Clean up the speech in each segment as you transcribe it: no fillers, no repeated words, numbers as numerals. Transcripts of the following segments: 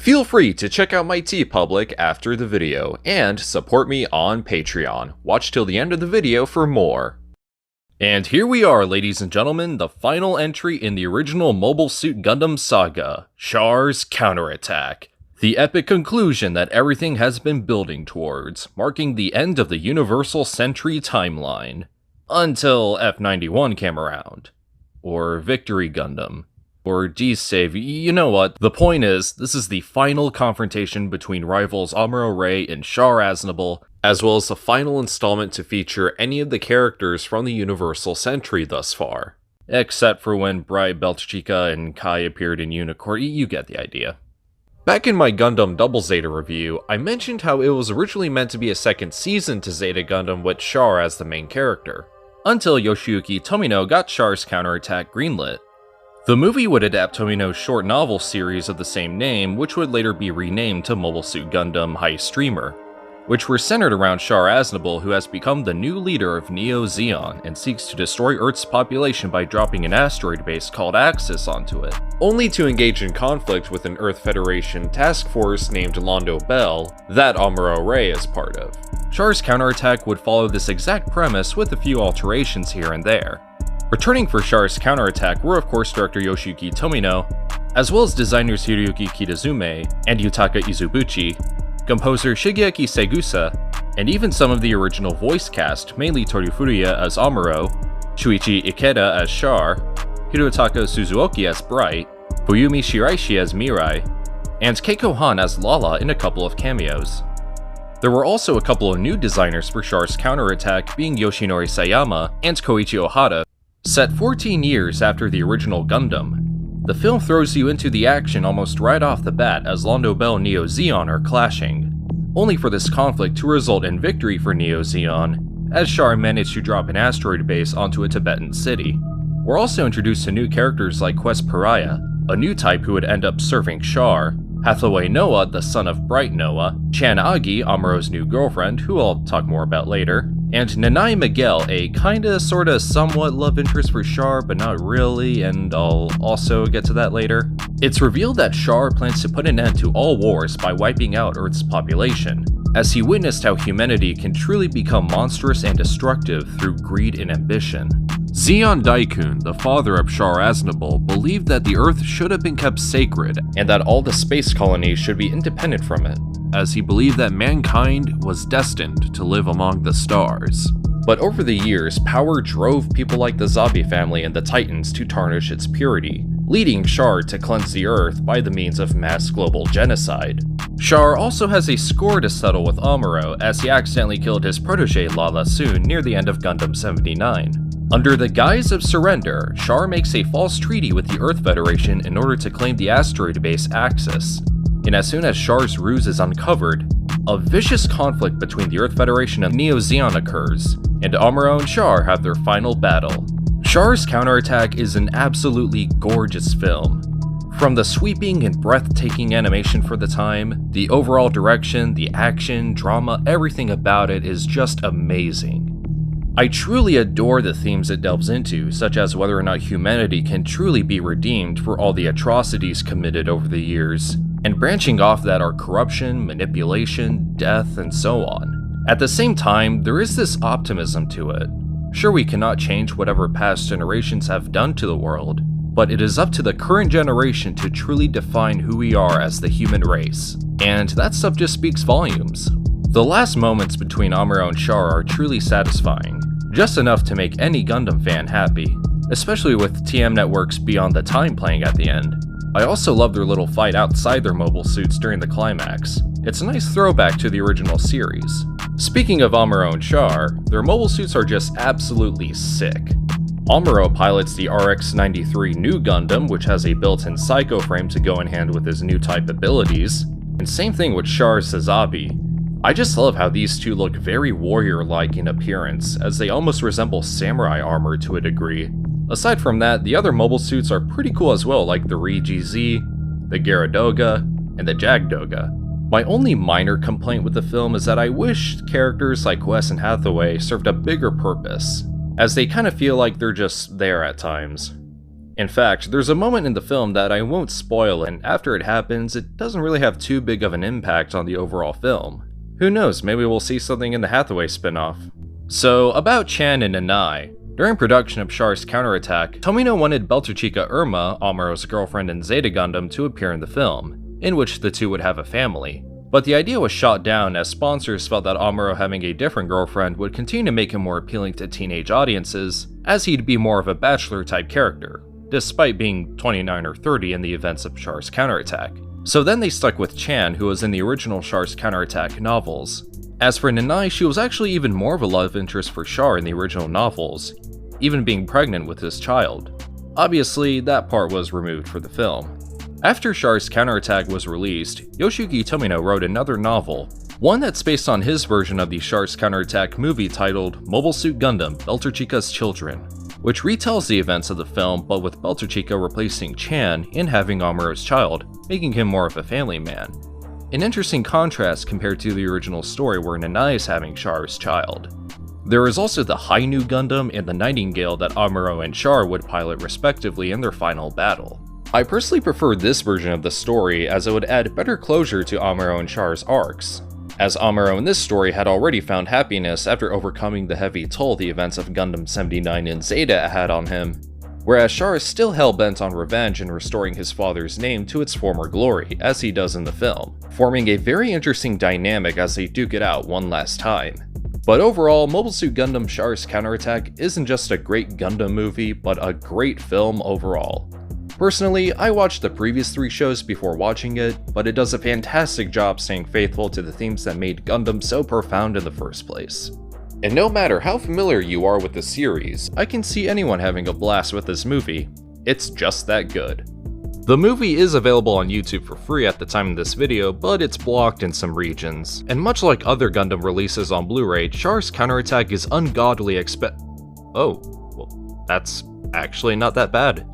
Feel free to check out my TeePublic after the video, and support me on Patreon. Watch till the end of the video for more. And here we are, ladies and gentlemen, the final entry in the original Mobile Suit Gundam saga, Char's Counterattack. The epic conclusion that everything has been building towards, marking the end of the Universal Century timeline. Until F91 came around. Or Victory Gundam. Or G-Save, you know what, the point is, this is the final confrontation between rivals Amuro Ray and Char Aznable, as well as the final installment to feature any of the characters from the Universal Century thus far. Except for when Bright, Belchica, and Kai appeared in Unicorn, you get the idea. Back in my Gundam Double Zeta review, I mentioned how it was originally meant to be a second season to Zeta Gundam with Char as the main character, until Yoshiyuki Tomino got Char's Counterattack greenlit. The movie would adapt Tomino's short novel series of the same name, which would later be renamed to Mobile Suit Gundam High Streamer, which were centered around Char Aznable, who has become the new leader of Neo Zeon and seeks to destroy Earth's population by dropping an asteroid base called Axis onto it, only to engage in conflict with an Earth Federation task force named Londo Bell that Amuro Ray is part of. Char's Counterattack would follow this exact premise with a few alterations here and there. Returning for Char's Counterattack were of course director Yoshiyuki Tomino, as well as designers Hiroyuki Kitazume and Yutaka Izubuchi, composer Shigeki Segusa, and even some of the original voice cast, mainly Toru Furuya as Amuro, Shuichi Ikeda as Char, Hirotaka Suzuoki as Bright, Fuyumi Shiraishi as Mirai, and Keiko Han as Lala in a couple of cameos. There were also a couple of new designers for Char's Counterattack, being Yoshinori Sayama and Koichi Ohata. Set 14 years after the original Gundam, the film throws you into the action almost right off the bat as Londo Bell and Neo Zeon are clashing, only for this conflict to result in victory for Neo Zeon, as Char managed to drop an asteroid base onto a Tibetan city. We're also introduced to new characters like Quest Pariah, a new type who would end up serving Char, Hathaway Noah, the son of Bright Noah, Chan Agi, Amuro's new girlfriend, who I'll talk more about later, and Nanai Miguel, a kinda sorta somewhat love interest for Char, but not really, and I'll also get to that later. It's revealed that Char plans to put an end to all wars by wiping out Earth's population, as he witnessed how humanity can truly become monstrous and destructive through greed and ambition. Zeon Daikun, the father of Char Aznable, believed that the Earth should have been kept sacred, and that all the space colonies should be independent from it, as he believed that mankind was destined to live among the stars. But over the years, power drove people like the Zabi family and the Titans to tarnish its purity, leading Char to cleanse the Earth by the means of mass global genocide. Char also has a score to settle with Amuro, as he accidentally killed his protege Lala Soon near the end of Gundam 79. Under the guise of surrender, Char makes a false treaty with the Earth Federation in order to claim the asteroid base Axis. And as soon as Char's ruse is uncovered, a vicious conflict between the Earth Federation and Neo Zeon occurs, and Amuro and Char have their final battle. Char's Counterattack is an absolutely gorgeous film. From the sweeping and breathtaking animation for the time, the overall direction, the action, drama, everything about it is just amazing. I truly adore the themes it delves into, such as whether or not humanity can truly be redeemed for all the atrocities committed over the years, and branching off that are corruption, manipulation, death, and so on. At the same time, there is this optimism to it. Sure, we cannot change whatever past generations have done to the world, but it is up to the current generation to truly define who we are as the human race, and that stuff just speaks volumes. The last moments between Amuro and Char are truly satisfying, just enough to make any Gundam fan happy, especially with TM Network's Beyond the Time playing at the end. I also love their little fight outside their mobile suits during the climax. It's a nice throwback to the original series. Speaking of Amuro and Char, their mobile suits are just absolutely sick. Amuro pilots the RX-93 new Gundam, which has a built-in psycho frame to go in hand with his new type abilities, and same thing with Char's Sazabi. I just love how these two look very warrior-like in appearance, as they almost resemble samurai armor to a degree. Aside from that, the other mobile suits are pretty cool as well, like the Ri-GZ, the Gyaradoga, and the Jagdoga. My only minor complaint with the film is that I wish characters like Quest and Hathaway served a bigger purpose, as they kind of feel like they're just there at times. In fact, there's a moment in the film that I won't spoil, and after it happens, it doesn't really have too big of an impact on the overall film. Who knows, maybe we'll see something in the Hathaway spin-off. So, about Chan and Nanai. During production of Char's Counterattack, Tomino wanted Belterchica Irma, Amuro's girlfriend in Zeta Gundam, to appear in the film, in which the two would have a family. But the idea was shot down as sponsors felt that Amuro having a different girlfriend would continue to make him more appealing to teenage audiences, as he'd be more of a bachelor-type character, despite being 29 or 30 in the events of Char's Counterattack. So then they stuck with Chan, who was in the original Char's Counterattack novels. As for Nanai, she was actually even more of a love interest for Char in the original novels, even being pregnant with his child. Obviously, that part was removed for the film. After Char's Counterattack was released, Yoshiyuki Tomino wrote another novel, one that's based on his version of the Char's Counterattack movie titled Mobile Suit Gundam: Belterchica's Children, which retells the events of the film but with Belterchica replacing Chan in having Amuro's child, making him more of a family man. An interesting contrast compared to the original story where Nanai is having Char's child. There is also the Hainu Gundam and the Nightingale that Amuro and Char would pilot respectively in their final battle. I personally prefer this version of the story as it would add better closure to Amuro and Char's arcs, as Amuro in this story had already found happiness after overcoming the heavy toll the events of Gundam 79 and Zeta had on him, whereas Char is still hell-bent on revenge and restoring his father's name to its former glory, as he does in the film, forming a very interesting dynamic as they duke it out one last time. But overall, Mobile Suit Gundam Char's Counterattack isn't just a great Gundam movie, but a great film overall. Personally, I watched the previous 3 shows before watching it, but it does a fantastic job staying faithful to the themes that made Gundam so profound in the first place. And no matter how familiar you are with the series, I can see anyone having a blast with this movie. It's just that good. The movie is available on YouTube for free at the time of this video, but it's blocked in some regions. And much like other Gundam releases on Blu-ray, Char's Counterattack is ungodly Oh, well, that's actually not that bad.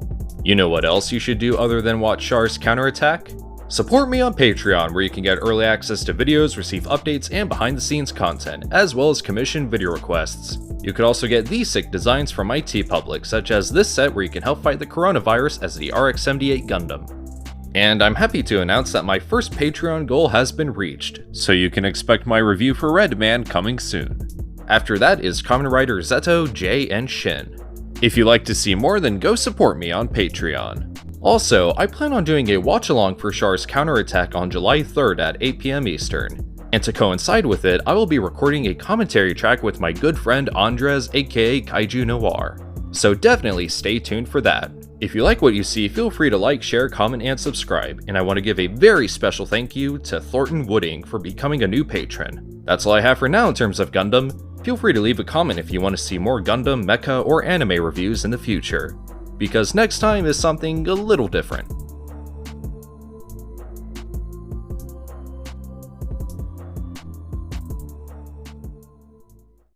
You know what else you should do other than watch Char's Counterattack? Support me on Patreon, where you can get early access to videos, receive updates, and behind-the-scenes content, as well as commissioned video requests. You could also get these sick designs from my TeePublic, such as this set where you can help fight the coronavirus as the RX-78 Gundam. And I'm happy to announce that my first Patreon goal has been reached, so you can expect my review for Red Man coming soon. After that is Kamen Rider Zeto, Jay, and Shin. If you'd like to see more, then go support me on Patreon. Also, I plan on doing a watch-along for Char's Counterattack on July 3rd at 8 PM Eastern. And to coincide with it, I will be recording a commentary track with my good friend Andres aka Kaiju Noir. So definitely stay tuned for that. If you like what you see, feel free to like, share, comment, and subscribe. And I want to give a very special thank you to Thornton Wooding for becoming a new patron. That's all I have for now in terms of Gundam. Feel free to leave a comment if you want to see more Gundam, mecha, or anime reviews in the future, because next time is something a little different.